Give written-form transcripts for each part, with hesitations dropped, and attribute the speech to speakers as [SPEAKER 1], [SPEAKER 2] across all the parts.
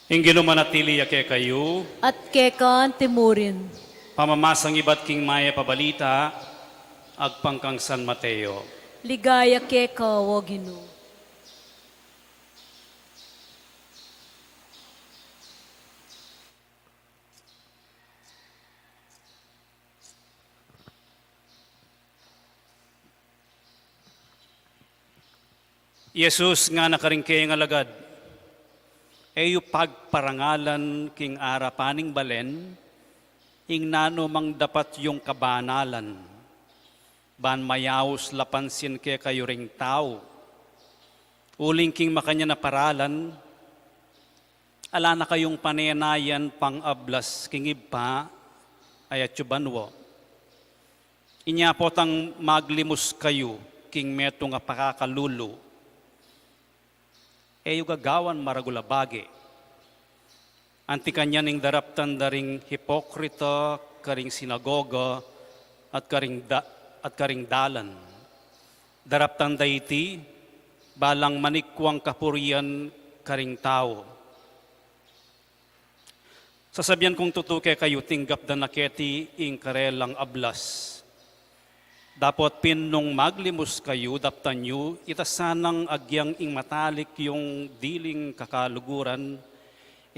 [SPEAKER 1] Ingino manatili yake kayo,
[SPEAKER 2] at kekan timurin.
[SPEAKER 1] pamamasang iba't king maya pabalita, agpangkang San Mateo.
[SPEAKER 2] Ligaya keka wagino.
[SPEAKER 1] Jesus nga nakaringkay nga lagad, eyo pagparangalan king arapaning balen, ing nano mang dapat yung kabanalan, ban mayaos lapansin ke kayo ring tao, uling king makanya na paralan, ala na kayong panenayan pang ablas king iba, ayat yubanwo. Inya potang maglimus kayo, king meto nga pakakalulo, eyo gagawan maragulabage. Anti kanya ning daraptan daring hipokrito, karing sinagoga, at karing dalan. Daraptan dayti, balang manikwang kapurian karing tao. Sasabihan kong tutuke kayo, tinggap da naketi ing karelang ablas. Dapat pinong maglimus kayo, daptan nyo, itasanang agyang ing matalik yung diling kakaluguran,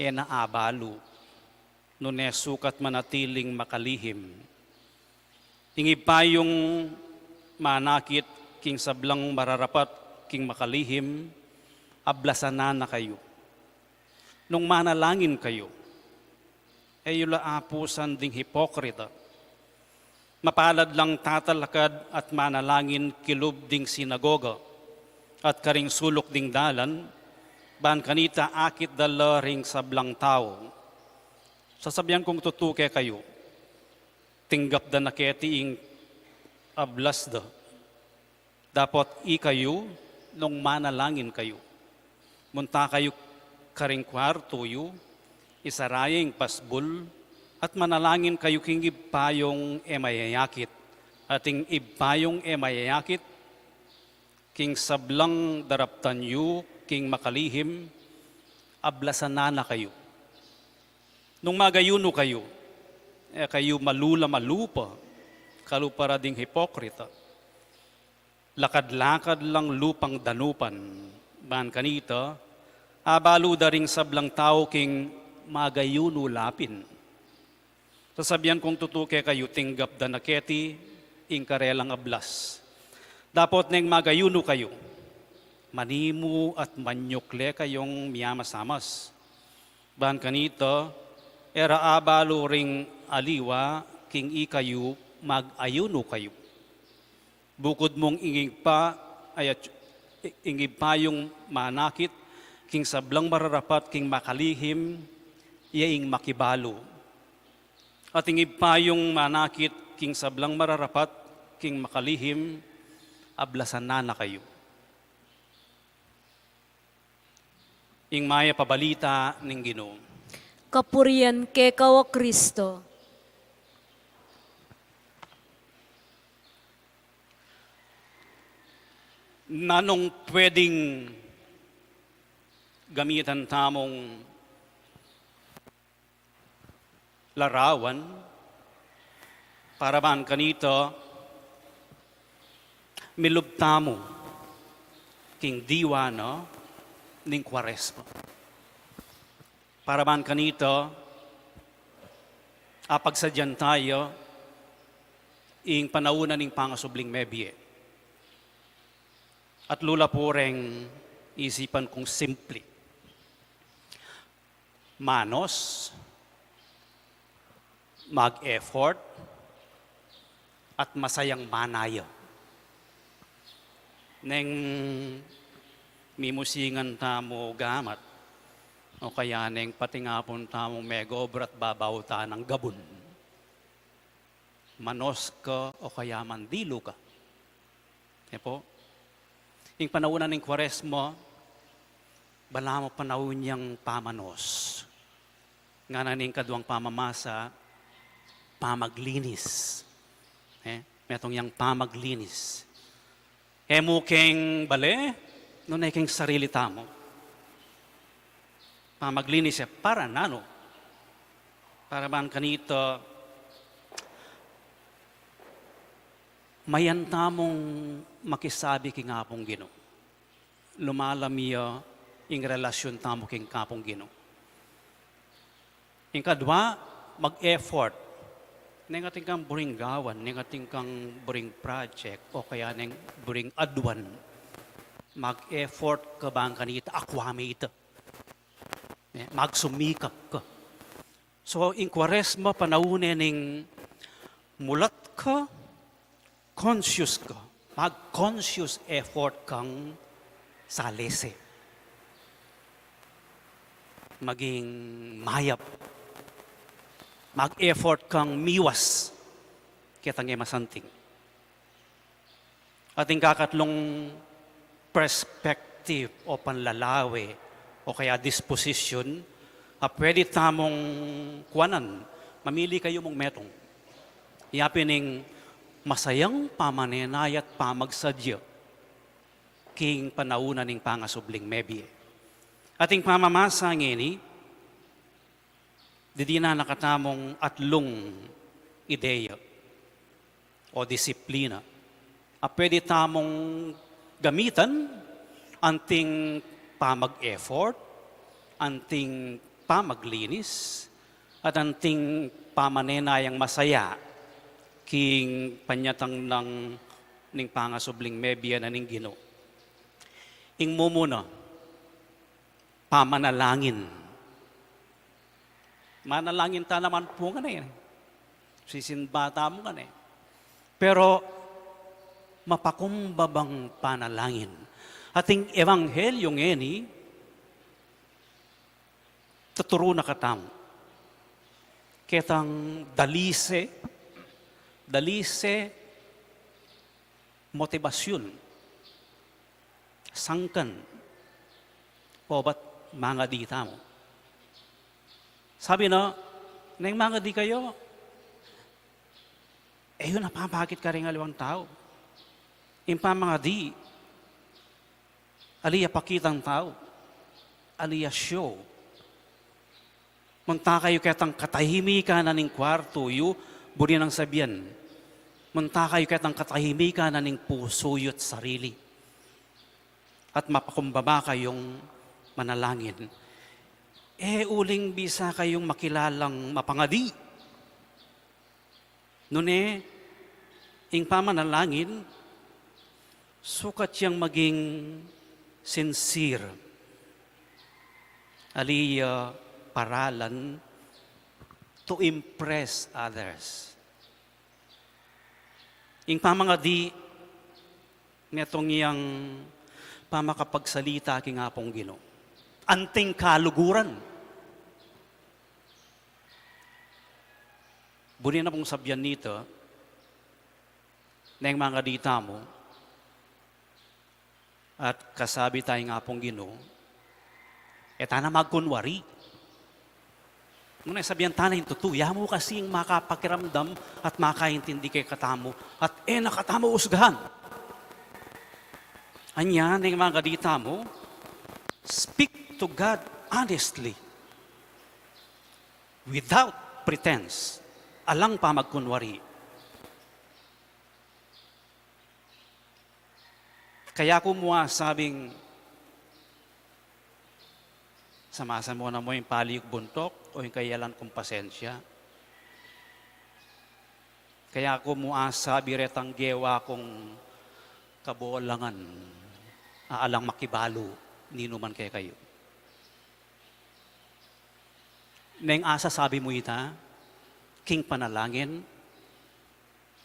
[SPEAKER 1] naabalo, nune sukat manatiling makalihim. Tingi pa yung manakit, king sablang mararapat, king makalihim, ablasanan na kayo. Nung manalangin kayo, yula apusan ding hipokrita, mapalad lang tatalakad at manalangin kilub ding sinagoga at karing sulok ding dalan, ban kanita akit dala ring sablang tao. Sasabihan kong tutuke kayo, tinggap da naketi ing ablas da. Dapat kayo nung manalangin kayo. Munta kayo karing kwarto yu, isarayang pasbul, at manalangin kayo king ibpayong mayayakit. Ating ibpayong mayayakit, king sablang daraptan yu, king makalihim, ablasanana kayo. Nung magayuno kayo, kayo malula malupa, kalupara ding hipokrita. Lakad-lakad lang lupang danupan, ban kanita, abalo daring sablang tao king magayuno lapin. Sasabihan kong tutuke kayo, tinggap da naketi, ing karelang ablas. Dapat neng magayuno kayo, manimu at manyukle kayong miyamasamas. Ban kanito, era abalo ring aliwa, king ikayo, magayuno kayo. Bukod mong ingig pa yung manakit, king sablang mararapat, king makalihim, yaing makibalo. At ingig pa yung manakit, king sablang mararapat, king makalihim, ablasanan na kayo. Ing maya pabalita ning Ginoo.
[SPEAKER 2] Kapurian keka wa Kristo.
[SPEAKER 1] Nanong pwedeng gamitan tamong larawan para man kanito milubtamo king diwa no ning Kwaresma. Para man kanito apagsadyan tayo ing panaunan ning pangasubling mebye. At lula po reng isipan kong simple. Manos, mag-effort, at masayang manayo. Neng mimusingan tamo gamat, o kaya neng patingapon tamo megobra at babauta ng gabon. Manos ka o kaya mandilo ka. Po? Ing panaunan ng Kwaresma, bala mo panahon niyang pamanos. Nga na ning kaduang pamamasa, pamaglinis. Metong yang pamaglinis. Mo keng bale, no na keng sarili tamo. pamaglinis siya para nano. Para man kanito, mayan tamong makisabi king apong Ginoo. Lumalamiya ing relasyon tamo king kapong Ginoo. Ing kadwa, mag-effort. Neng ating kang buring gawan, neng ating kang buring project, o kaya neng buring adwan. Mag-effort ka bang kanita, akwami ito. Magsumikap ka. So, in Kwaresma, panahon ning mulat ka, conscious ka. Mag-conscious effort kang salese. Maging mayap. Mag-effort kang miwas. Kitang masanting. Ating kakatlong perspective o panlalawe o kaya disposition, pwede tamong kuwanan, mamili kayo mong metong. Yapining masayang pamanenay at pamagsadya king panaunan ning pangasubling mebi. Ating pamamasa ngini, di na nakatamong atlong ideya o disiplina. Pwede tamong gamitan anting pamag-effort, anting pamaglinis, at anting pamanenayang masaya king panyatang ning pangasubling mebiya na ning Ginoo. Ing mumuna, pamanalangin. Manalangin ta naman po nga na yan. Sisinbata mo nga na yan. Pero, mapakumbabang panalangin. Ating evanghelyong eni, tuturo na katamo. Ketang dalise, motivasyon, sangkan, po ba't mga dita mo? Sabi na, nang mga di kayo, yun napapakit ka rin aliwang tao. Impa mga di, aliya pakitang tao, aliya show. Munta kayo ketang katahimikan na ning kwarto, yu, buri ng sabihan. Munta kayo ketang katahimikan na ning puso yu't sarili. At mapakumbaba kayong manalangin. Uling bisa kayong makilalang mapangadi. Nune, ing pamanalangin, sukat siyang maging sincere. Aliya paralan to impress others. Ing pamangadi, netong iyang pamakapagsalita king apong Ginoo. Anting kaluguran. Buni na pong sabyan nito, na yung mga dita mo, at kasabi tayo nga pong Ginoo, na magkunwari. Nung sabihan tayo yung tutuya mo kasing makapakiramdam at makaintindi kay katamo, at nakatamo usgahan. Anya, na yung mga dita mo, speak to God honestly, without pretense. Alang pa magkunwari. Kaya kumuha sabing, samasa mo na mo yung paliyog buntok o yung kayalan kong pasensya. Kaya kumuha sabi retang gewa kong kabolangan, aalang makibalo, ninuman kay kayo. Neng asa sabi mo ita, king panalangin,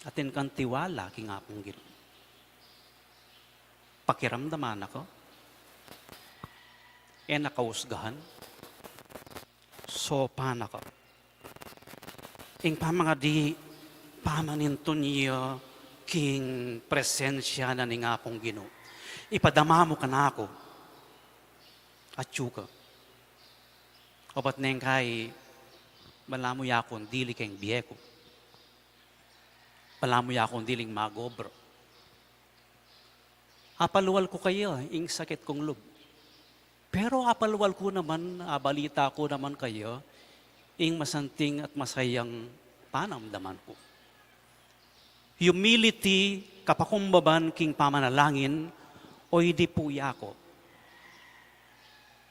[SPEAKER 1] atin kang tiwala, king apong Ginoo. Pakiramdaman ako, nakausgahan, sopan ako. Ing pamanga di, pamaninto niya, king presensya na ning apong Ginoo. Ipadama mo ka na ako, at yuka. O ba't neng kay, malamo yakon dili kayong biyeko. Malamo yakon diling magobro. Apaluwal ko kayo, ing sakit kong lub. Pero apalwal ko naman, abalita ko naman kayo, ing masanting at masayang panamdaman ko. Humility, kapakumbaban king pamanalangin, o hindi po ko.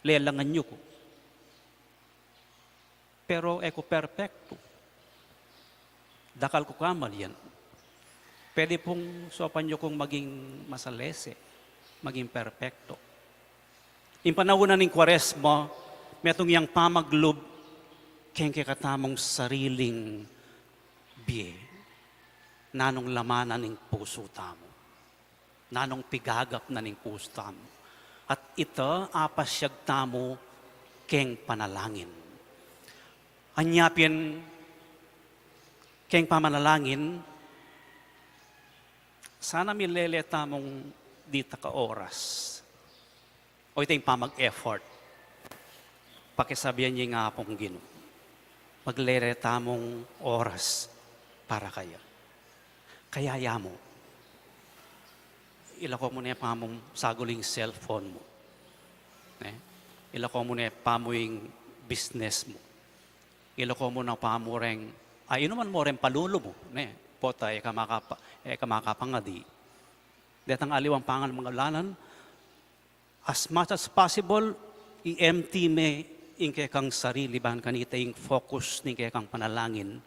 [SPEAKER 1] Lelangan nyo ko. Pero eko perfecto. Dakal ko kamal yan. Pwede pong sopan nyo kong maging masalese, maging perfecto. In panahon ng Kwaresma, metong yang pamaglob, keng katamong sariling biye, nanong lamanan ng puso tamo, nanong pigagap na ng puso tamo. At ito, apasyag tamo, keng panalangin. Anyapin, keng pamanalangin, sana mileleta mong dita ka oras. O ito yung pamag-effort. Pakisabihan niya nga pong Ginoo. Maglereta mong oras para kaya. Kayaya mo. Ilako mo na yung pamong saguling cellphone mo. Ilako mo na yung pamoying business mo. Ilako mo na pamureng, inuman mo rin palulo mo. Pota, kamakapangadi. Detang aliwang pangal mga lanan, as much as possible, i-empty me ing kang sarili ban kanita ing focus ning kang panalangin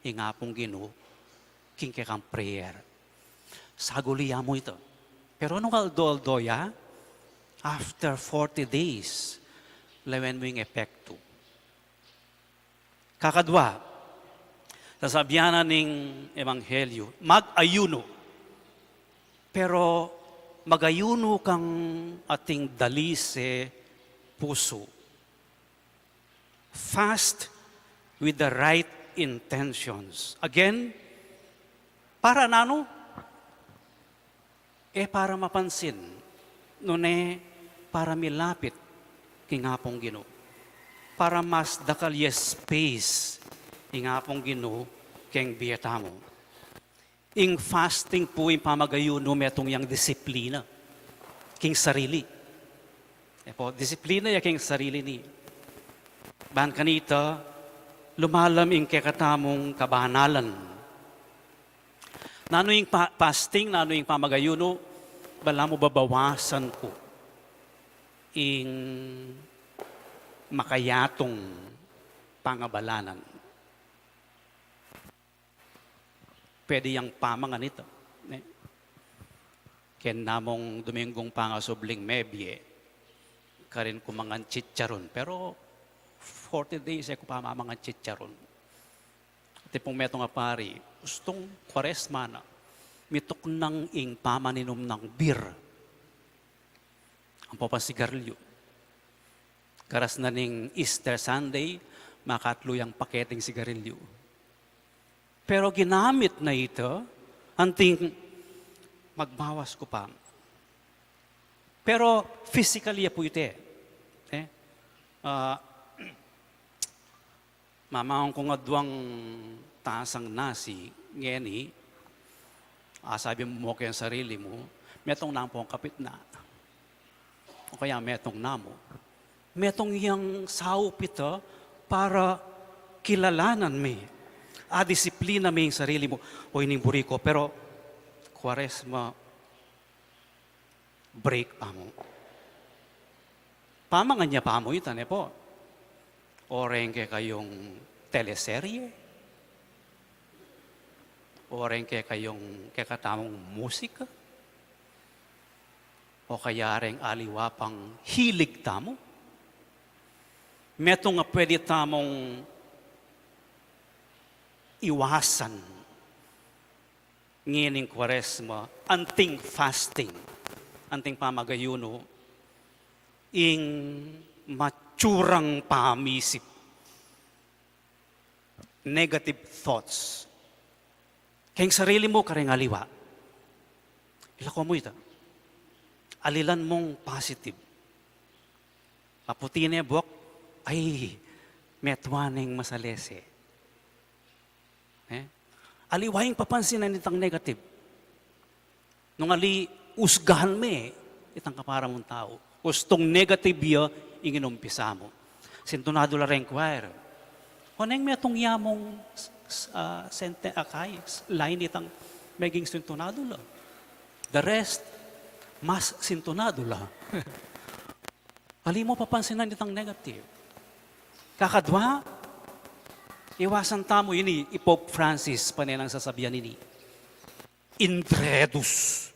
[SPEAKER 1] ing apong Ginoo king kang prayer. Saguliya mo ito. Pero nung aldol-doya, after 40 days, lawen mo yung epekto. Kakadwa, sasabihanan ng Ebanghelyo, mag-ayuno. Pero mag-ayuno kang ating dalise puso. Fast with the right intentions. Again, para nano? Para mapansin. Nune, para milapit kingapong Ginoo. Para mas dakalye space ingapong Ginoo keng biyatamo. Ing fasting po yung pamagayuno metong yang disiplina king sarili. Po, disiplina ya king sarili ni. Ban kanita, lumalam ing kekatamong kabanalan. Nano yung fasting, nano yung pamagayuno, bala mo babawasan ko ing makayatong pangabalanan. Pwede yung pamangan ito. Ken namong Dominggong pangasubling mebye, karin ko mga chicharon. Pero 40 days ko pa mga chicharon. At pong metong apari, gustong Kwaresma na, mitok nang ing pamaninom ng beer. Ang papasigarilyo. Karas na ning Easter Sunday, makatluyang paketeng sigarilyo. Pero ginamit na ito, anting magbawas ko pa. Pero physically po ito. Mamahong ko nga duwang tasang nasi, ngeni, sabi mo kayo ang sarili mo, metong na po ang kapit na. O kaya metong namo. Metong yang saup ito para kilalanan me. Disiplina me yung sarili mo. O inimburi ko, pero Kwaresma, break pa mo. Pamangan niya pa mo ito, po. Oreng kayong teleserye. Oreng kayong kakatamong musika. O kaya rin aliwapang hilig tamo. Metong nga pwede tamong iwasan ngining Kwaresma, anting fasting, anting pamagayuno, ing matsurang pamisip, negative thoughts. Kaya sarili mo kareng aliwa. Ilako mo ito. Alilan mong positive. Paputi na buwak, ay, metwaning masalese. Aliwahing papansin na nitang negative. Nung ali, usgahan me, itang kapara mong tao. O Kustong negative ya, inginumpisa mo. Sintonado la rin choir. Honeng may itong yamong sente akay, line itang maging sintonado la. The rest, mas sintonado la. Ali mo papansinan itang negative. Kakadwa, iwasan tamo ini, Pope Francis, paninang sasabihan ini. Intredus.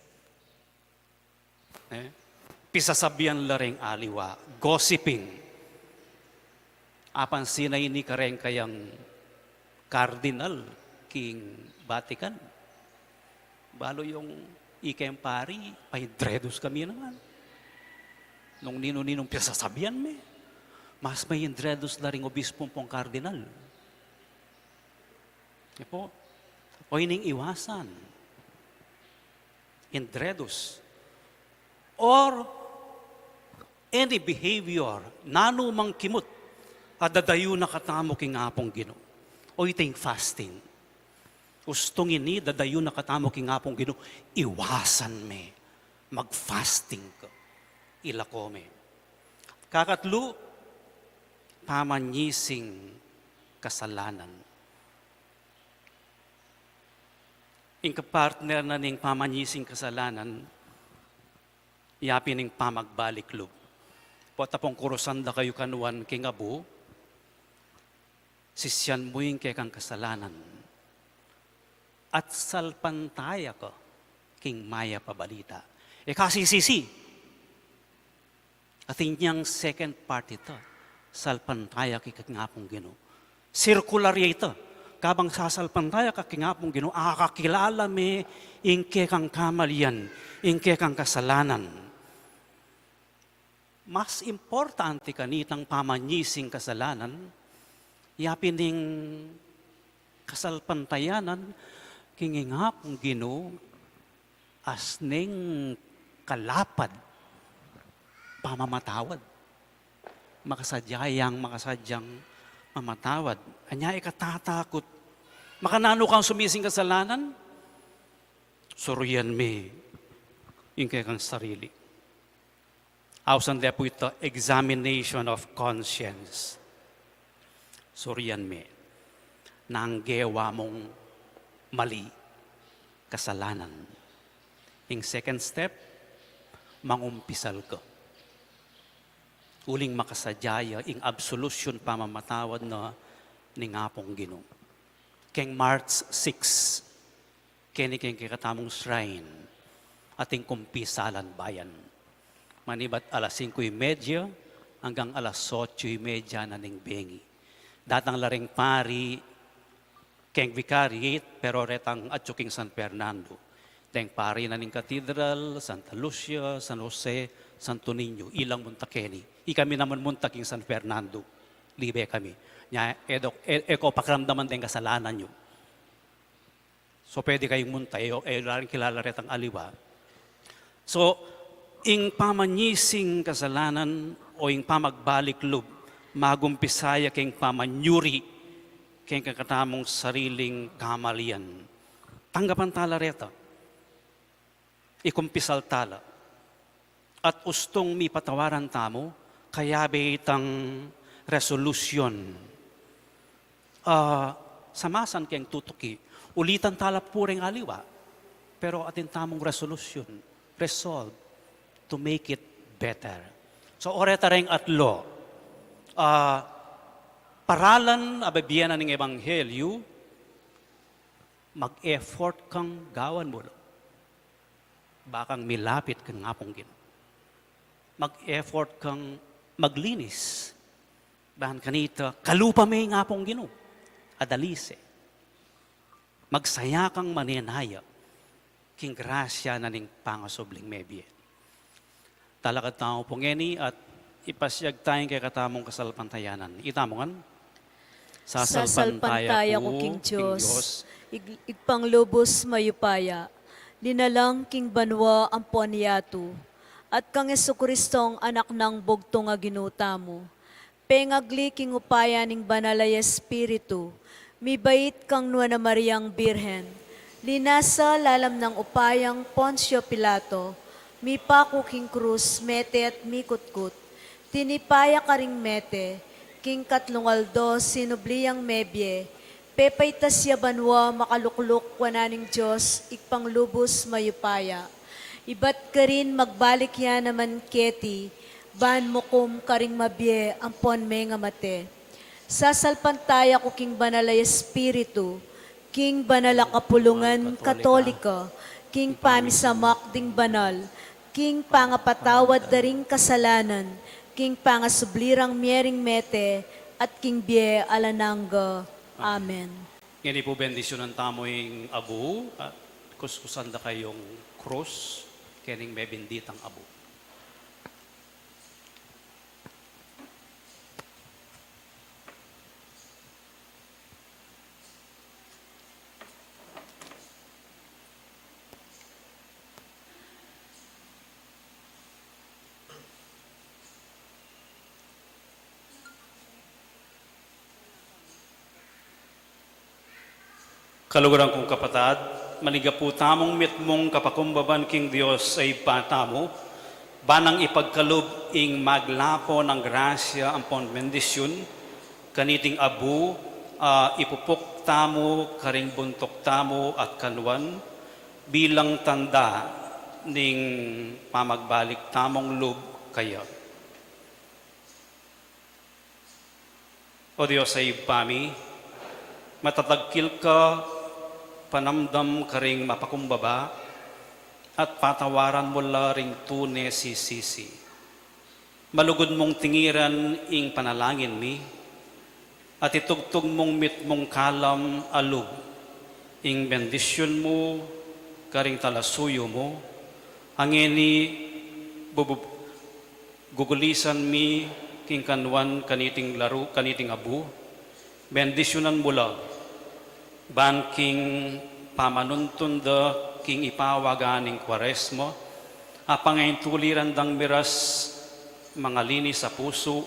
[SPEAKER 1] Pisasabihan la rin aliwa, gossiping. Apan sinay ni kareng kayang cardinal king Vatican. Balo yung ikempari, paintredus kami naman. Nung nino-ninong pisasabihan me, mas may intredus la rin obispong pong cardinal. Po, o ining iwasan. Intredus. Or any behavior, nanumang kimot, adadayo na katamo king apong Ginoo. O iting fasting. Ustong ini, dadayo na katamo king apong Ginoo, iwasan me, mag-fasting ka, ilako me. Kakatlo, pamanyising kasalanan. Ing kapartner na ning pamanyising kasalanan, yapin ning pamagbalik-lub. Po tapong kurusan da kayo kanuan king abu, sisyan mo yung kay kang kasalanan. At salpantaya ko, king maya pabalita. E kasi sisi. At inyang second part ito, salpantaya kay king apong Ginoo. Circular ito. Kabang sasalpantaya ka king apong Ginoo, akakilala me ingke kang kamalian, ingke kang kasalanan. Mas importante kanitang pamanyising kasalanan, yapin ning kasalpantayanan, kingingapong Ginoo, as ning kalapad, pamamatawad. Makasadyang mamatawad. Anya ikatatakot. Makanano kang sumising kasalanan? Suruyan me, ingke kang sarili. Ausan po ito, examination of conscience. Suriyan me, nanggewa mong mali, kasalanan. Yung second step, mangumpisal ka. Uling makasadyaya, ing absolution pamamatawad na ni ngapong Ginoo. Keng March 6, kini keng kikatamong shrine, ating kumpisalan bayan. Manibat alas 5:30 hanggang alas 8:30 na ning bengi. Datang laring pari, keng vicariate, pero retang atsuking San Fernando. Teng pari na ning Cathedral, Santa Lucia, San Jose, Santo Niño, ilang muntakeni. Ikami naman muntaking San Fernando. Libe kami. Nya, eko pakramdaman din kasalanan nyo. So pwede kayong muntay, laring kilala retang aliwa. So, ing pamanyising kasalanan o ing pamagbalik-lub, magumpisaya keng pamanyuri, keng kakatamong sariling kamalian. Tanggapan tala reta. Ikumpisal tala. At ustong mi patawaran tamo, kaya itang resolution. Samasan keng tutuki, ulitan tala puring aliwa, pero atin tamong resolution, resolve, to make it better. So, oreta rin atlo. Paralan, ababiyanan ng Ebanghelyo, mag-effort kang gawan mo. Bakang milapit kang ngapong Ginoo. Mag-effort kang maglinis. Bahan kanita, kalupa may ngapong Ginoo. Adalise. Magsaya kang maninaya. King grasya na ning pangasobling mebye. Talakad tao pong eni at ipasyag tayong kay katamong kasalpantayanan. Itamongan?
[SPEAKER 2] Sasalpantaya ko, King Diyos, igpanglubos mayupaya, dinalang King Banwa ang puanyato, at kang Jesucristong anak ng bugtong nga ginuta mo. Pengagli king upaya ning banalay Espiritu, mibait kang Nuana Mariang Birhen, linasa lalam ng upayang Poncio Pilato, Mi pako king krus, mete at mikutkut. Tinipaya ka ring mete, king katlungaldo, sinubliyang mebye. Pepay tasya banwa, makalukluk, wananing Diyos, ikpanglubos mayupaya. Ibat ka rin magbalik yan naman keti, ban mokum karing mabye, ampon me nga mate. Sasalpantaya ko king banalay espiritu, king banala kapulungan katolika, king pamisamak ding banal, king pangapatawad daring kasalanan, king pangasublirang miering mete, at king bie alananga. Amen.
[SPEAKER 1] Ngini po bendisyonan tamo yung abu, at kuskusan da kayong krus, kening may benditang abu. Kaluguran kong kapatad, maniga po tamong mitmong kapakumbaban king Diyos ay patamo, banang ipagkalub ing maglapo ng grasya ampon bendisyon, kaniting abu, ipupok tamo, karing buntok tamo at kanwan, bilang tanda ning pamagbalik tamong lub kaya. O Diyos ay pami, matatagkil ka, panamdam karing mapakumbaba, at patawaran mo la ring tune sisi. Malugod mong tingiran ing panalangin mi, at itugtog mong mitmong kalam alug, ing bendisyon mo, karing talasuyo mo, angeni gugulisan mi, king kanwan kaniting laro, kaniting abu, bendisyonan mo la, ban king pamanuntun da king ipawaganing kwaresmo, apangayin tuliran dang miras mga linis sa puso,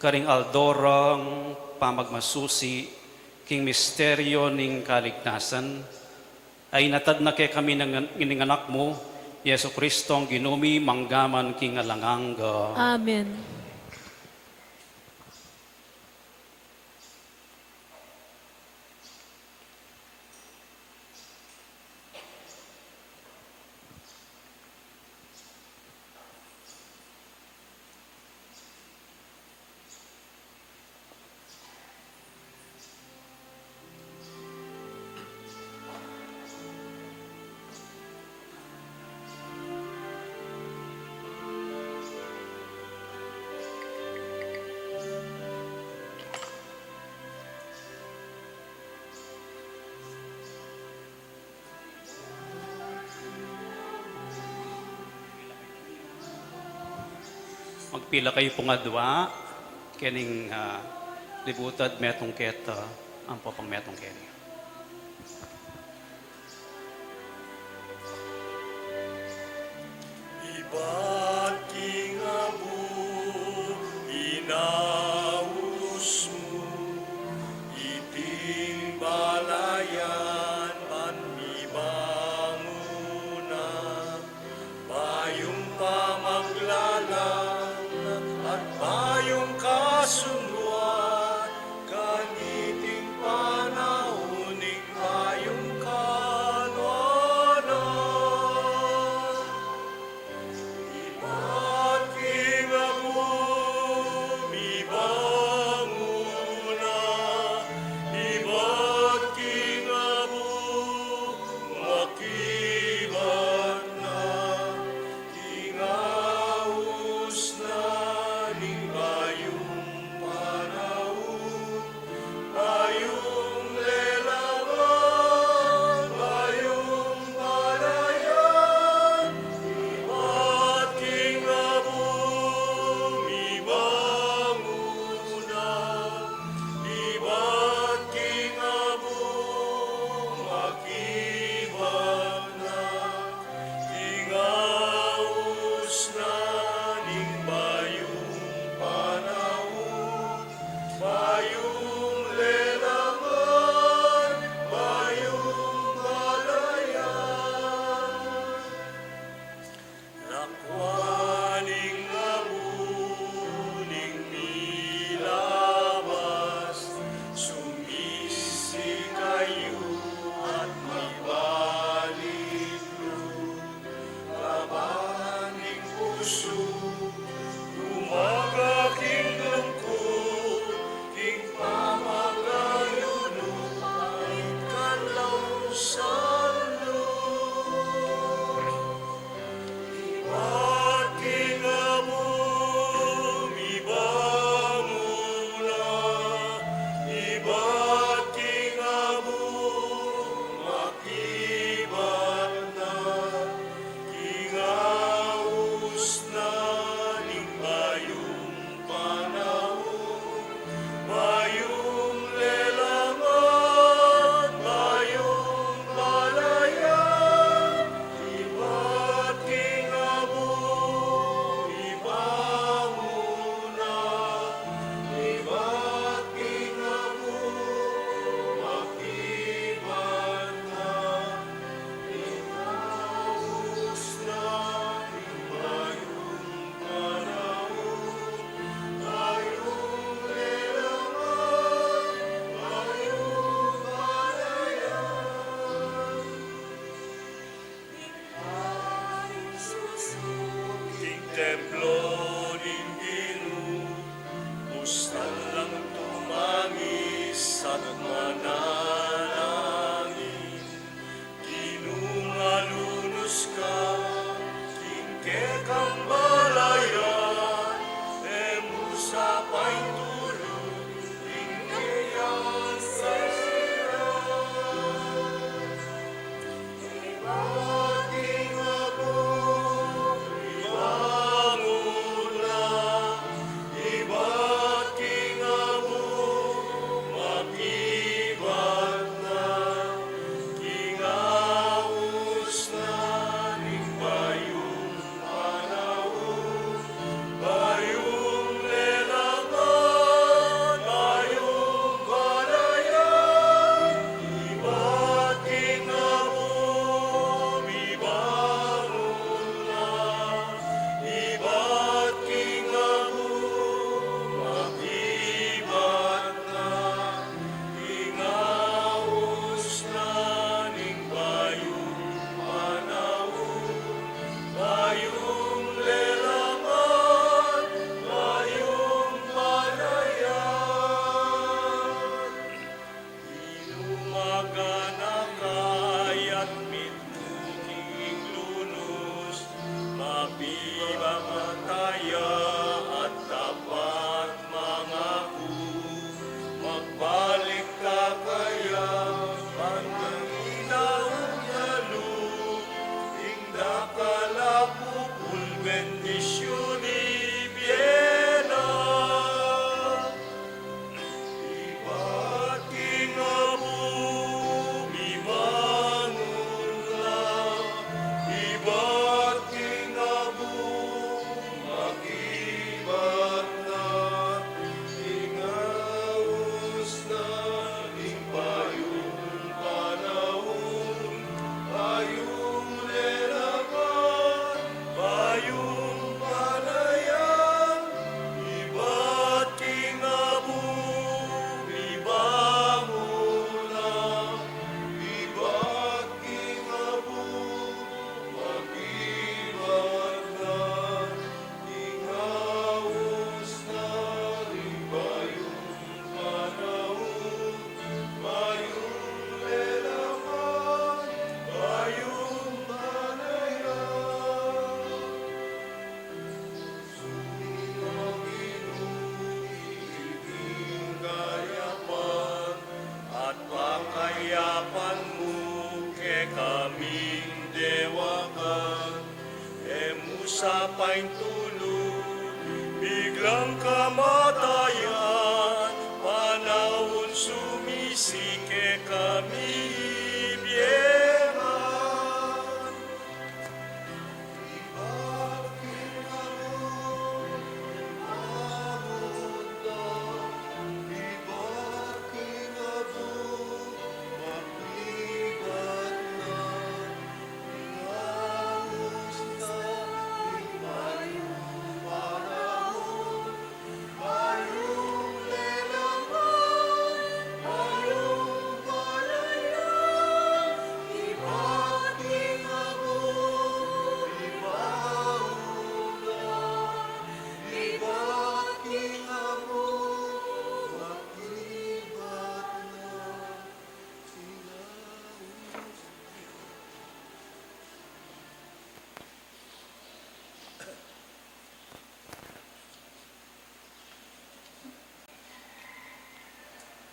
[SPEAKER 1] karing aldorang pamagmasusi, king misteryo ning kaligtasan, ay natad na kay kami ng anak mo, Yesu Kristo ang ginumi manggaman king alanganga.
[SPEAKER 2] Amen.
[SPEAKER 1] Magpila kayo pungadwa, kening libutad metong keta, ang popang metong keni.
[SPEAKER 3] Iba't king abu, inaus mo, iting balayan, panmibanguna, bayong pamaglalang, at bayong kasunduan, kaniting panauning bayong kanwanan. Usapay tulog, biglang kamatayan, panahon sumisike kami biyeman.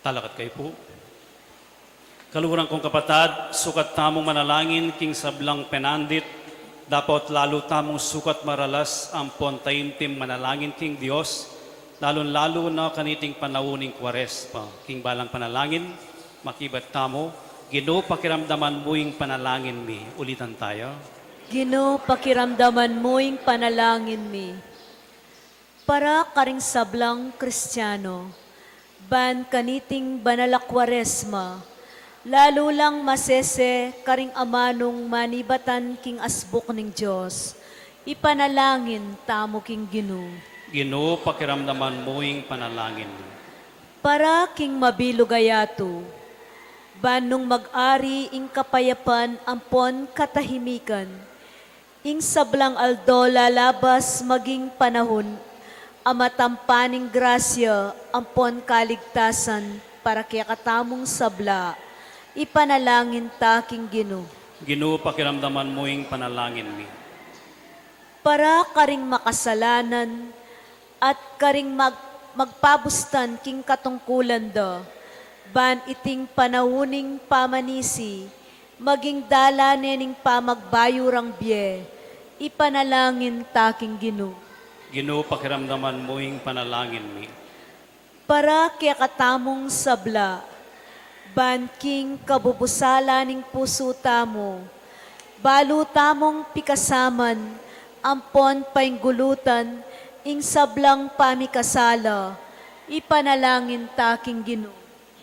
[SPEAKER 1] Talakat kayo po. Kaluhuran kong kapatad, sukat tamong manalangin king sablang penandit, dapat lalo tamong sukat maralas ang pontaimtim manalangin king Dios, lalo na kaniting panawuning Kwaresma, king balang panalangin, makibat tamo, Ginoo pakiramdaman mo'ing panalangin mi. Ulitan tayo.
[SPEAKER 2] Ginoo pakiramdaman mo'ing panalangin mi. Para karing sablang Kristiyano, ban kaniting banala Kwaresma, lalo lang masese karing amanong manibatan king asbok ning Diyos, ipanalangin tamo king Ginoo.
[SPEAKER 1] Ginoo pakiramdaman mo'ing panalangin mi.
[SPEAKER 2] Para king mabilugayato, banong mag-ari ing kapayapan ampon katahimikan, ing sablang aldo lalabas maging panahon, amatampaning grasya ampon kaligtasan para kaya katamong sabla, ipanalangin taking Ginoo.
[SPEAKER 1] Ginoo pakiramdaman mo'ing panalangin mi.
[SPEAKER 2] Para karing makasalanan at karing magpabustan king katungkulan da, ban iting panawuning pamanisi, maging dala nening pamagbayurang biye, ipanalangin taking Ginoo.
[SPEAKER 1] Ginoo, pakiramdaman mo yung panalangin mi.
[SPEAKER 2] Para kaya katamong sabla, banking kabubusala ning puso tamo, balu tamong pikasaman, ampon painggulutan, ing sablang pamikasala, ipanalangin taking Ginoo.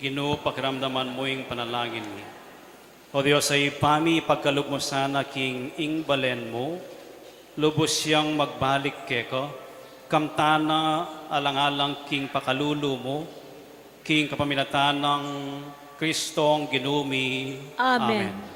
[SPEAKER 1] Ginoo, pakiramdaman mo yung panalangin mi. O Diyos, ay pami pagkalugmosan na king ing balen mo, lubos siyang magbalik keko, kamtana alang-alang king pakalulo mo, king kapaminatan ng Kristong ginumi.
[SPEAKER 2] Amen.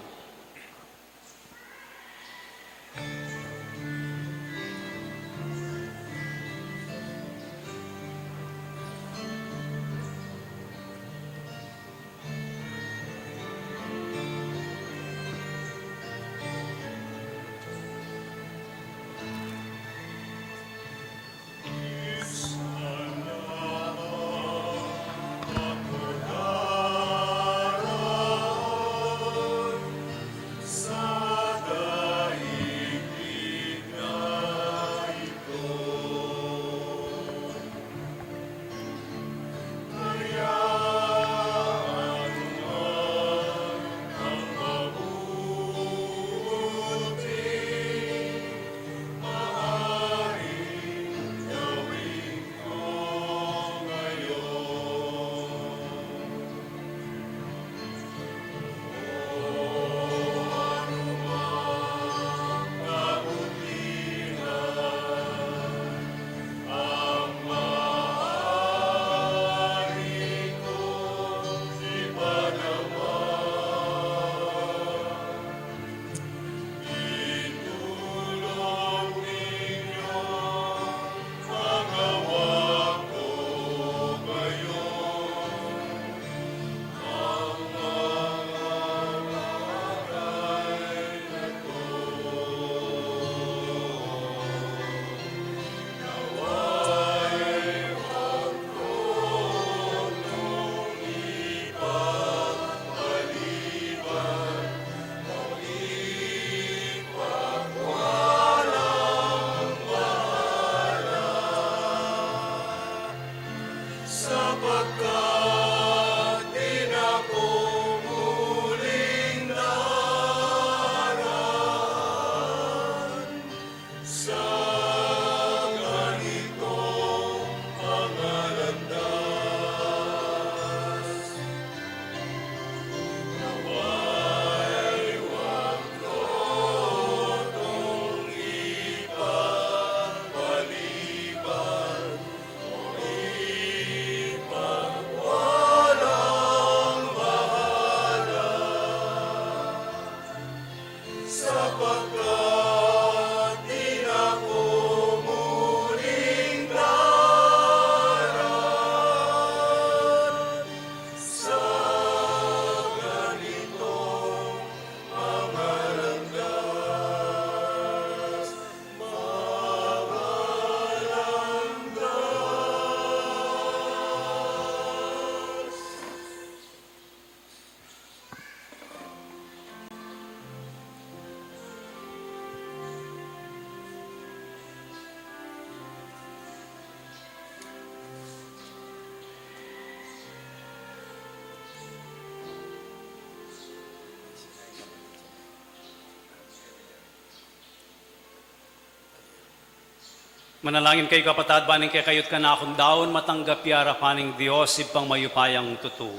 [SPEAKER 1] Manalangin kayo kapatad, baning kay kayot ka na akong daon, matanggap yara paning Diyos, ipang mayupayang tutu.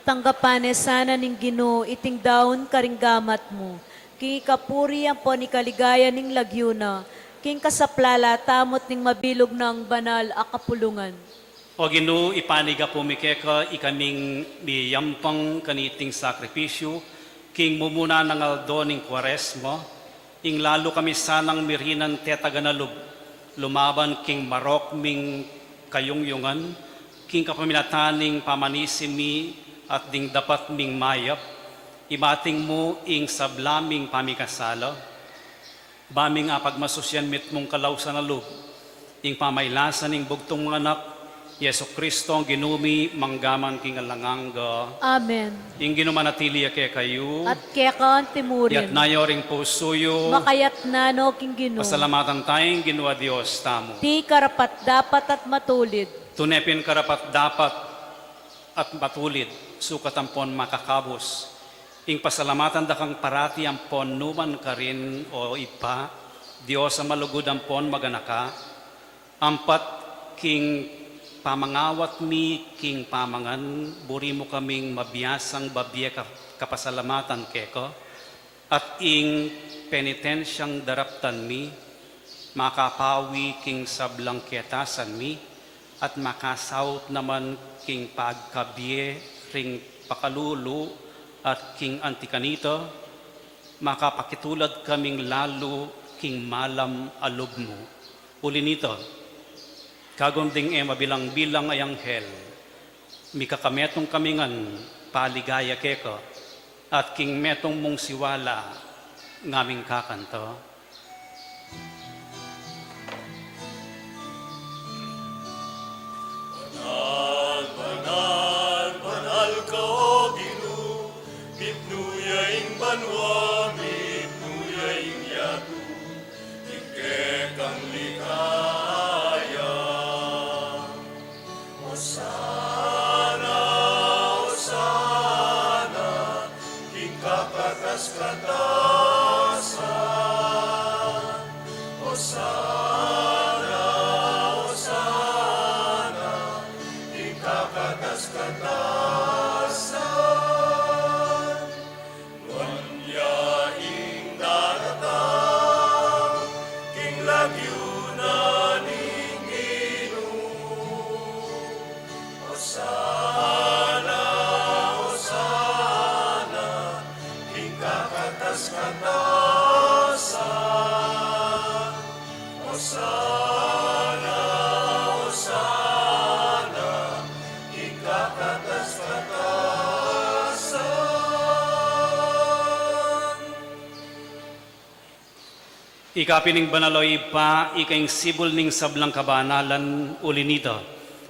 [SPEAKER 2] Tanggapane sana ning Ginoo iting daon karinggamat mo. King kapuri ang po ni kaligaya ning lagyuna. King kasaplala tamot ning mabilog ng banal a kapulungan.
[SPEAKER 1] O Ginoo, ipaniga pumikeka ikaming miyampang kaniting sakripisyo, king mumuna ng aldo ning kwaresma, ing lalo kami sanang mirinan tetaganalub, lumaban king marok ming kayungyungan, king kapaminataning pamanisimi at ding dapat ming mayap, imating mo ing sablaming pamikasala, baming apagmasusyan mit mong kalaw sa nalub, ing pamaylasan ing bugtong mga anak, Yesu Kristo ang ginumi manggaman king alanganga.
[SPEAKER 2] Amen.
[SPEAKER 1] Ing ginumanatili ke kayo.
[SPEAKER 2] At kaya ka
[SPEAKER 1] Yat
[SPEAKER 2] timurin,
[SPEAKER 1] nayo ring pusuyo.
[SPEAKER 2] makayat na no king Ginoo.
[SPEAKER 1] Pasalamatan tayong ginawa Diyos tamo.
[SPEAKER 2] Ti karapat dapat at matulid.
[SPEAKER 1] Tunepin karapat dapat at matulid. Sukat ampon makakabos. Ing pasalamatan da kang parati ampon numan ka rin o ipa. Diyos ang malugod ampon maganaka. Ampat king pamangawat mi king pamangan, buri mo kaming mabiyasang babye kapasalamatan keko, at ing penitensyang daraptan mi, makapawi king sablang kietasan mi, at makasaut naman king pagkabye ring pakalulu at king antikanito, makapakitulad kaming lalo king malam alub mo. Uli nito, kagunding mabilang-bilang ay anghel, mikakametong kamingan paligaya keko, at king metong mong siwala ngaming kakanto.
[SPEAKER 3] Banal, banal, banal ka o Ginoo, mitnuyaing banwa, mitnuyaing yatu, ike kang likaya. Osana, Osana, king kakatas-katasan. Osana, Osana, king kakatas-katasan. Ngunyaing daratang, king lagyunan ning Ginoo. Osana, Osana, king kakatas-katasan. Osana, Osana, king kakatas-katasan.
[SPEAKER 1] Ikapining banaloy pa, ikaing sibol ning sablang kabanalan uli nito.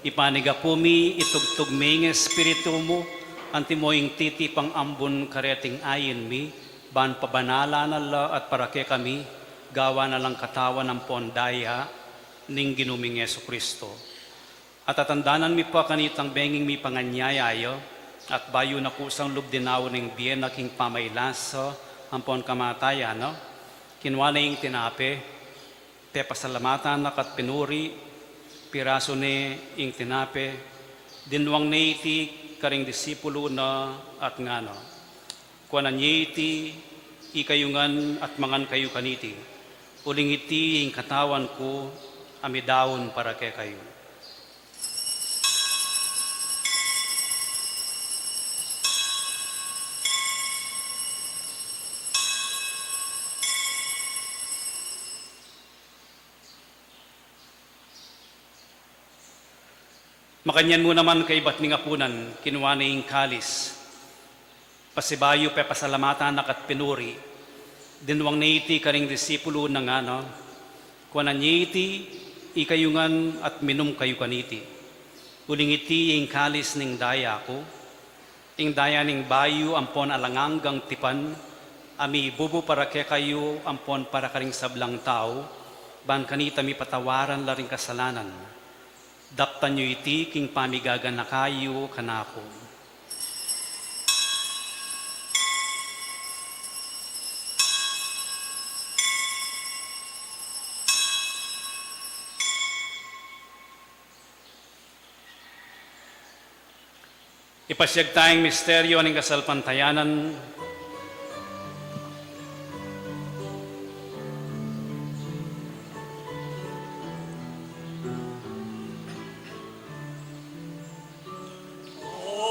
[SPEAKER 1] Ipanigapumi, itugtog may espiritu mo, antimoing titi pang ambon kareting ayin mi, ban pabanala na la at parake kami, gawa na lang katawan ng pondaya, ning ginuming Yesu Kristo. At atandanan mi pa kanitang benging mi panganyayayo, at bayo na kusang lubdinaw ning biyen naking pamaylaso, ampon kamataya, no? Kinwala yung tinape, te pasalamatan nakat pinuri, piraso ni ing tinape, dinwang neiti karing disipulo na at ngano. Kuanan iti, ikayungan at mangan kayo kaniti. Uling iti ing katawan ko, amidawon para kay kayo. Makanyan mo naman kay ba't ningapunan, kinuha na yung kalis. Pasibayo pe pasalamatan nakat pinuri. Dinwang naiti karing disipulo ng ano, kuwanan iti, ikayungan at minum kayo kaniti. Uling iti yung kalis ning daya ko, ing daya ning bayo ampon alanganggang tipan, ami bubu para ke kayo ampon para karing sablang tao, ban kanita mi patawaran laring kasalanan. Daptan nyo iti king pamigagan na kayo kanako. Ipasyag tayong misteryo ng kasalpantayanan.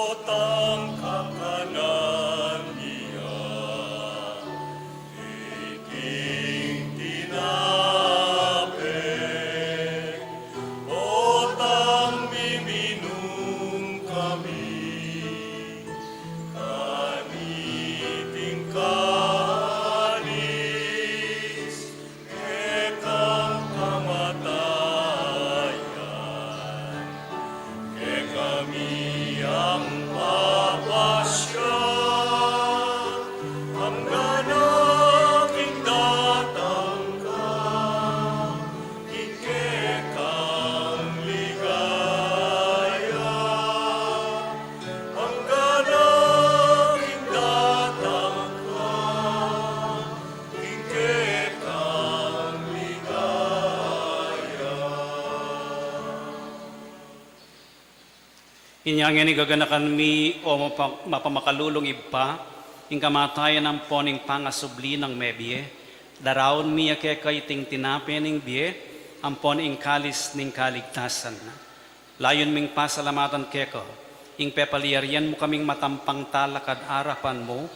[SPEAKER 3] Otang kakanan niya, iking tinape. Otang miminum kami, kaniting kanis, ekang kamatayan.
[SPEAKER 1] Inyang inigaganakan mi o mapamakalulong ipa, ing kamatayan ng poning pangasubli ng mebie, daraon mi kay ting tinapen ning bie, ang poning kalis ning kaligtasan. Layon ming pasalamatan keko, ing pepaliarian mo kaming matampang talakad arapan mo,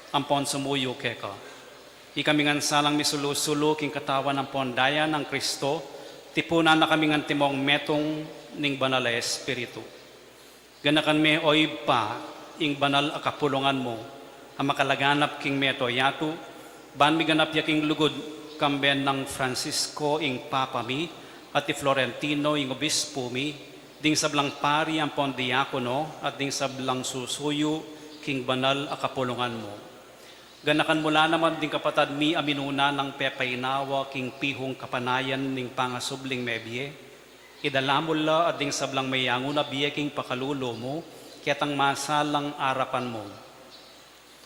[SPEAKER 1] ang pon sumuyo keko. Ikamingan salang misulusulo king katawan ng pondaya ng Kristo, tipunan na kamingan timong metong ning banal na Espiritu. Ganakan me oy pa, ing banal akapulungan mo, ang makalaganap king meto yatu, ban mi ganap yaking lugod kamben ng Francisco ing Papa mi, at ti Florentino ing Obispo mi, ding sablang pari ang pondiakono, at ding sablang susuyo king banal akapulungan mo. Ganakan mula naman ding kapatad mi aminuna ng pepaynawa king pihong kapanayan ning pangasubling mebie, idalamula at ding sablang mayango na biye king pakalulo mo, ketang masalang arapan mo.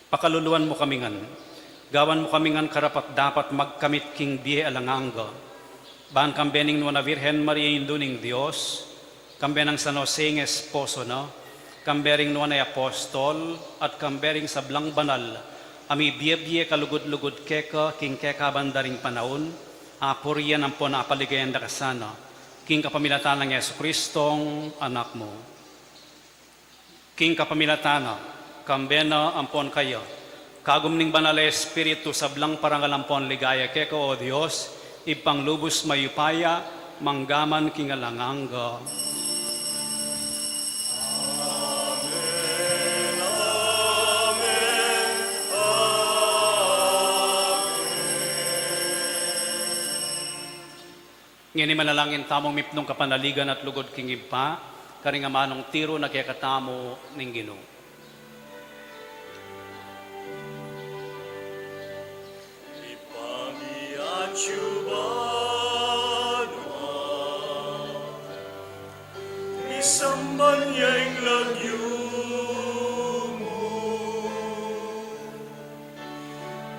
[SPEAKER 1] Pakaluluan mo kamingan, gawan mo kamingan karapat dapat magkamit king biye alanganga. Baan kambening no na Virgen Maria induning Dios, kambenang San Jose ng esposo na, kambering no na apostol, at kambering sablang banal, ami biye-biye kalugod-lugod keka, king keka bandaring panahon, apurian ang po na apaligayan da kasana, king kapamilatan ng Yesu Kristong anak mo. King kapamilatana, kambena ampon kayo, kagumning banal na Espiritu sablang parangalampon ligaya keka o Dios, ipanglubos mayupaya, manggaman king alanganga. Ngini manalangin tamong mipnong kapanaligan at lugod king ipa, karing amanong tiro na kaya katamo ning Ginoo.
[SPEAKER 3] Isamban yang lagyo mo,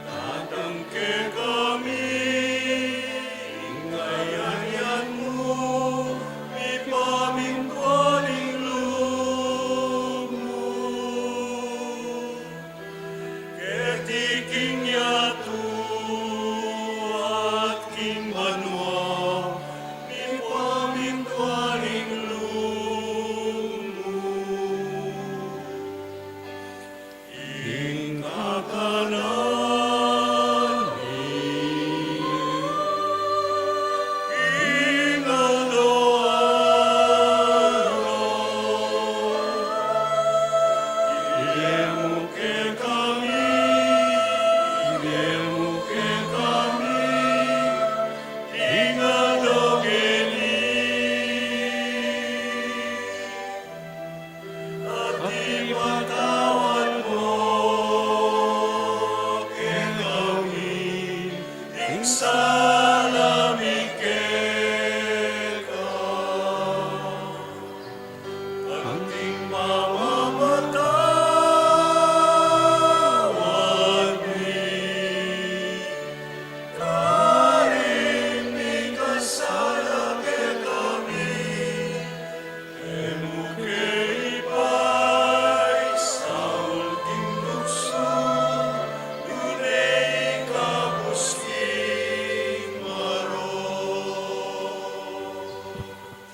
[SPEAKER 3] datang ke kami, ingayan mo, ipamingwaling loob mo, ketiking yatu at king banwa, ipamingwaling loob mo.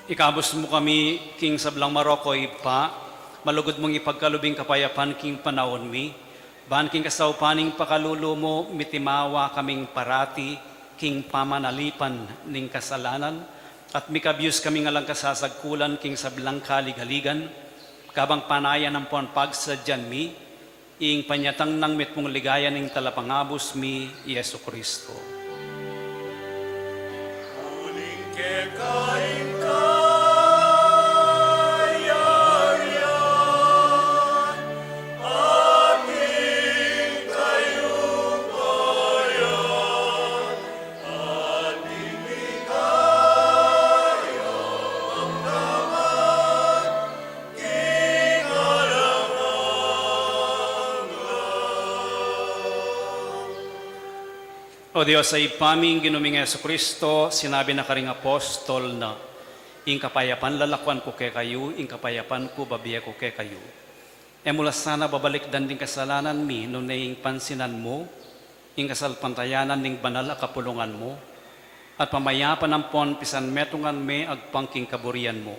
[SPEAKER 1] Ikabos mo kami, king sablang Maroko ipa, malugod mong ipagkalubing kapayapan king panahon mi, ban king kasaupaning pakalulo mo, mitimawa kaming parati, king pamanalipan ning kasalanan, at mikabyus kaming alang kasasagkulan king sablang kaligaligan, kabang panayan ng pon pagsadyan mi, ing panyatang nang mitmong ligayan ning talapangabos mi, Yesu Kristo.
[SPEAKER 3] Uling kekain ka.
[SPEAKER 1] O Diyos, sa ipaming ginuming Yesu Kristo, sinabi na karing apostol na, ing kapayapan lalakwan ko kay kayo, ing kapayapan ko babiya ko kay kayo. E mula sana babalik dan ding kasalanan mi, no na ing pansinan mo, ing kasalpantayanan ning banal a kapulungan mo, at pamayapan ang pon pisan metungan me agpangking kaburian mo.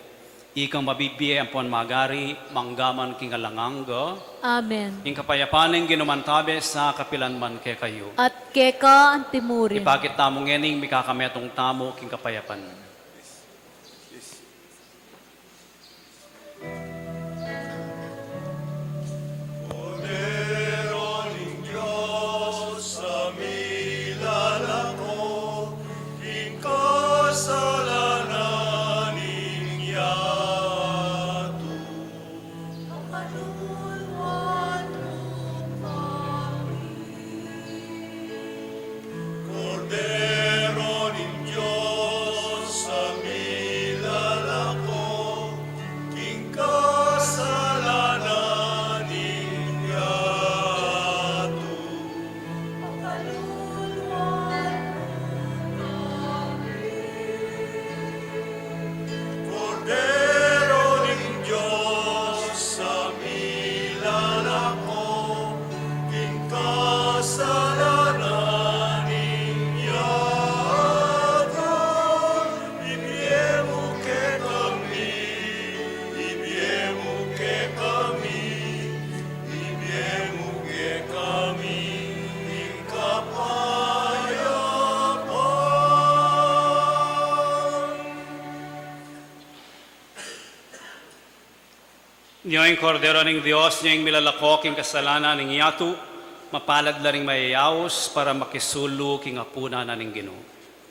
[SPEAKER 1] Ikang mabibiyay ang pon magari, manggaman king alanganga,
[SPEAKER 2] Amen.
[SPEAKER 1] ing kapayapan ing ginumantabe sa kapilanman kay kayo.
[SPEAKER 2] At keka ang timurin.
[SPEAKER 1] Ipakit tamo ngening mikakametong tamo king kapayapan.
[SPEAKER 3] Cordero ng Diyos sa milalako, kasalanan ng yato. Cordero ng Diyos sa milalako, kasalanan ng yato. Cordero ng Diyos sa milalako, kasalanan ng yato. Ibiemo ke kami, ibiemo ke kami, ibiemo ke kami, ng kapayapan.
[SPEAKER 1] Niyo'y kordero ng Diyos, niyo'y milalako king kasalanan ng yatu, mapalad la ring mayayaos para makisulu king apuna na ning Ginoo.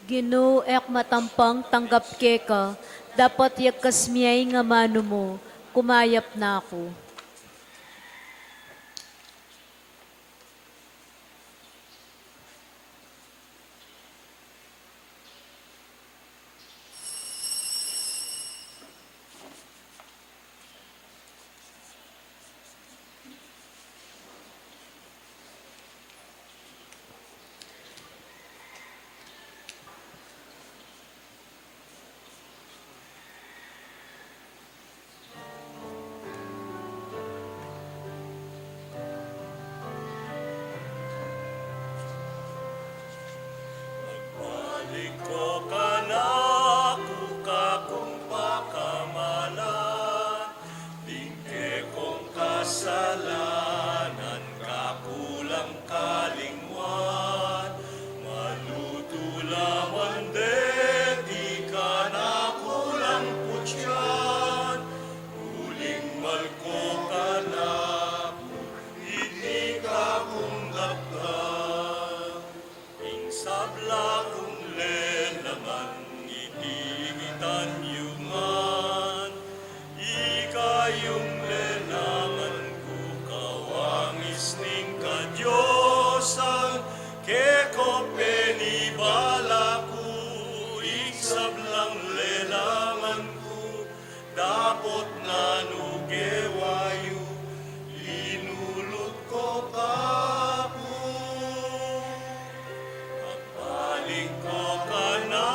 [SPEAKER 2] Ginoo ek matampang tanggap keka, dapat yakas miyay nga mano mo, kumayap na ako.
[SPEAKER 3] Balik ko ka na, kuka kong pakamalan, tingke kong kasalanan, kakulang kalingwan, malutulaman di ka na kulang putyan, huling malko ka na, hindi ka kong dakdan. Ing sabla kong lelangan, itigitan yungan, ikayong lelangan ko, kawangis ning kadyosan, keko penibala ko, ing sablang lelangan ko, dapot nanugewayo, linulot ko kapo. Balik ko ka na,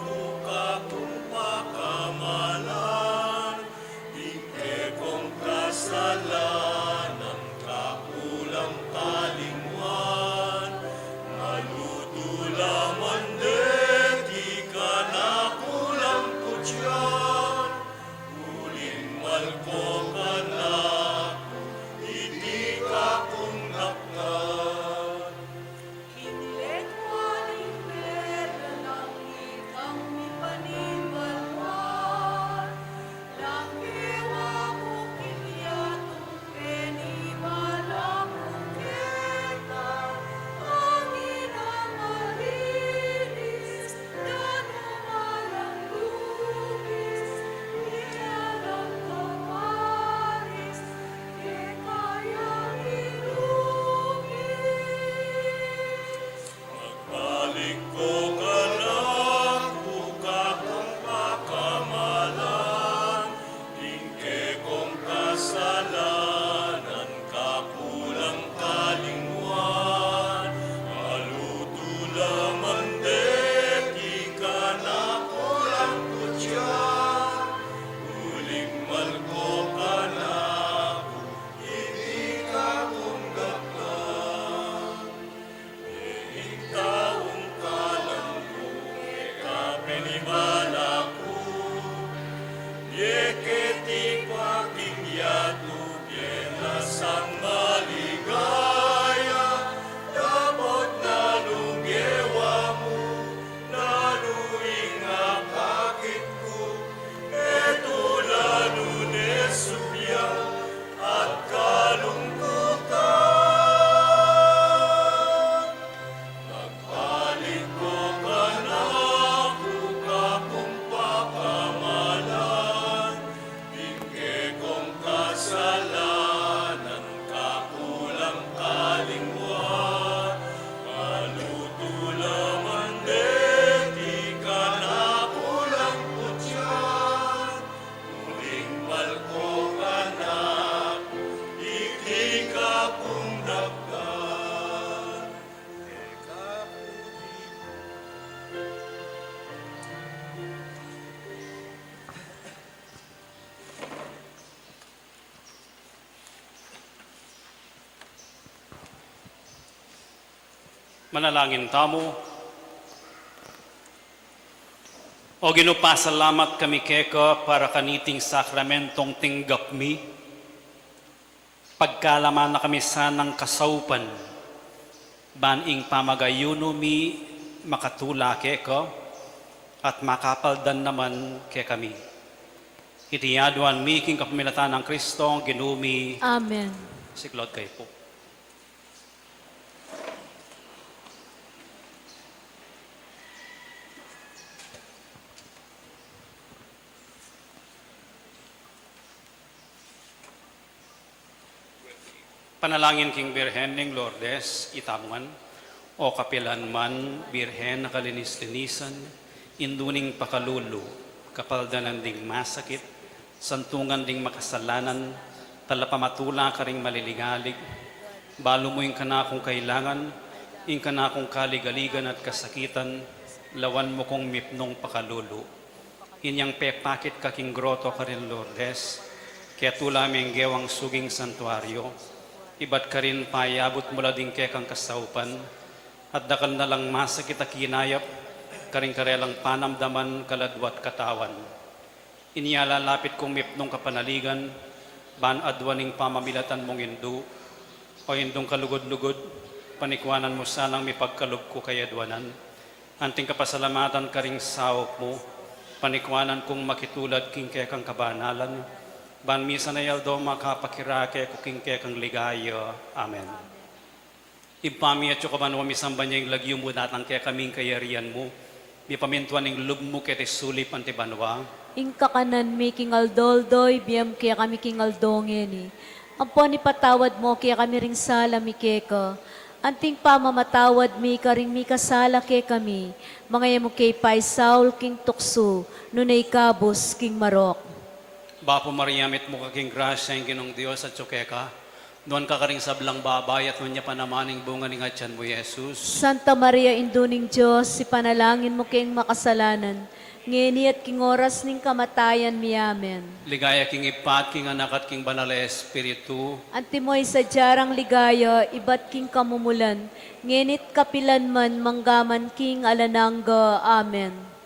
[SPEAKER 3] kuka kong pakamalan, tingke kong kasalanan, kakulang kalingwan, malutulaman di ka na kulang putyan, huling malko ka na, hindi ka kong naktan.
[SPEAKER 1] Manalangin tamo. O ginupasalamat kami keka para kaniting sakramentong tinggap mi. Pagkalaman na kami sanang kasaupan. Baning pamagayuno mi makatula keka at makapaldan naman ke kami. Itiyaduan mi king kapamilatan ng Kristo ang ginumi.
[SPEAKER 2] Amen.
[SPEAKER 1] Siklod kayo po. Panalangin king Birhen ng Lourdes, itamuan, o kapilan man, Birhen na kalinis-linisan, induning pakalulu, kapaldanan ding masakit, santungan ding makasalanan, talapamatula ka ring maliligalig, balo mo yung kana kung kailangan, yung kana kung kaligaligan at kasakitan, lawan mo kong mipnong pakalulu. Inyang pepakit kaking groto ka rin Lourdes, kaya tula ming gewang suging santuaryo, iba't ka rin payabot mula din kekang kasaupan, at dakal na lang masakit at kinayap, karing karelang panamdaman, kaladwat katawan. Inyala lapit kong mipnong kapanaligan, ban adwaning pamamilatan mong indu, o indong kalugod-lugod, panikwanan mo sanang may pagkalog ko kay adwanan. Anting kapasalamatan karing sawok mo, panikwanan kong makitulad king kekang kabanalan, ban misa na yaldo makapakirake kuking kekang ligaya. Amen. Ipami at yukaban wa misamba niya yung lagyo mo datang kaya kaming kayarian mo. Di pamintuan ng lub mo kete sulip antibanwa.
[SPEAKER 2] Ingka kanan mi kingaldoldol, biyam kaya kami kingaldongeni. Ampon ni patawad mo kaya kami ring sala mi keka. Anting pamamatawad mi karing mi kasala kaya kami. Mga yamo kay Pai Saul king tukso, nunay kabos king marok.
[SPEAKER 1] Bapo Mariamit mo kaking grasya yung ginong Diyos at tsukeka. Doon ka karing sablang babay at nunya panamaning bunga ng atyan mo, Jesus.
[SPEAKER 2] Santa Maria, induning Diyos, si panalangin mo kayong makasalanan, ngeni at king oras ning kamatayan mi amen.
[SPEAKER 1] Ligaya king ipat, king anak at king banal na espiritu.
[SPEAKER 2] Antimoy sa jarang ligaya, ibat king kamumulan, ngenit kapilan man manggaman king alanangga. Amen.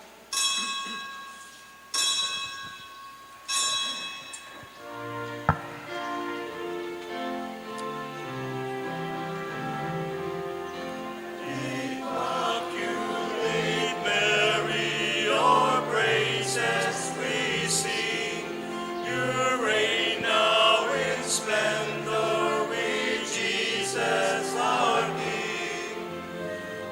[SPEAKER 3] Mary, your praises we sing. You reign now in splendor with Jesus our King.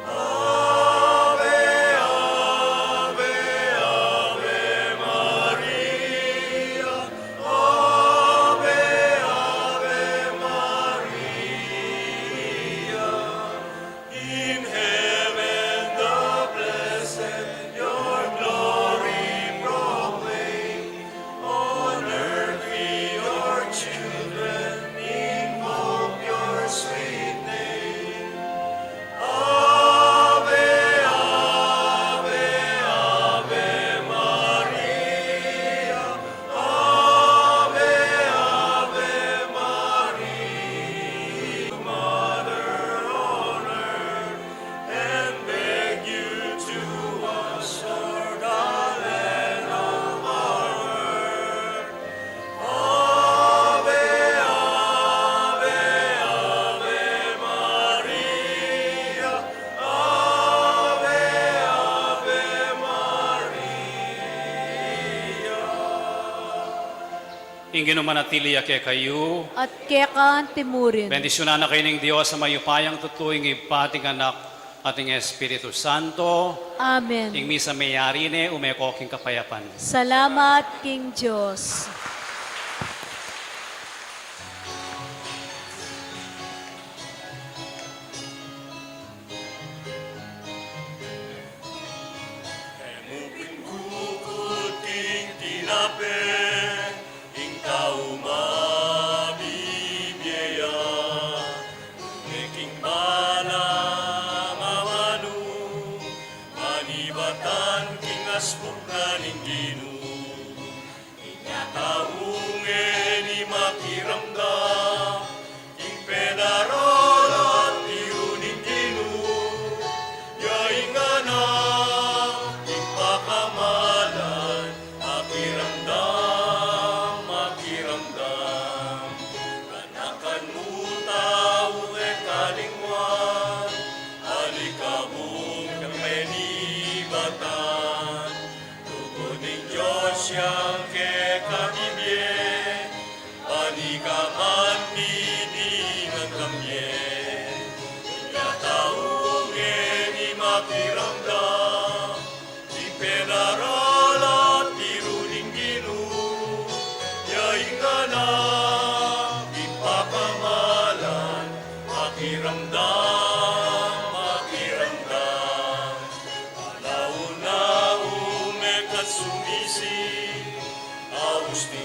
[SPEAKER 3] Ave, Ave, Ave Maria. Ave, Ave Maria. In heaven the blessed your glory proclaim. On earth we your children invoke your sweet name. Ave, Ave, Ave Maria. Ave, Ave Maria. Mother on earth, and beg you to usher the land of our earth. Ave, Ave, Ave Maria. Ave, Ave Maria.
[SPEAKER 1] Ingin manatili ake kayo.
[SPEAKER 2] At kaya timurin.
[SPEAKER 1] Bendisyonan na kayo ng Diyos sa mayupayang tutuing ipating anak ating Espiritu Santo.
[SPEAKER 2] Amen.
[SPEAKER 1] Ing misa mayari ne umekoking kapayapan.
[SPEAKER 2] Salamat, King Diyos.
[SPEAKER 3] Mupin kukut king tinapen, ing tao mabibiyaya. King balang amanu, manibatan king aspuk na ning ginu. Inya taong ni makiramdam, king pedarol at iuning ginu. kaliwatan. Tugon ng Diyos siyang kekatibye, panikaman ng kamye. Yataungin ni makiramdam, di penaral at tiruling ginu, yaing anak, ipapamalan, makiramdam, makiramdam. Alauna umek at sumisi, awus ni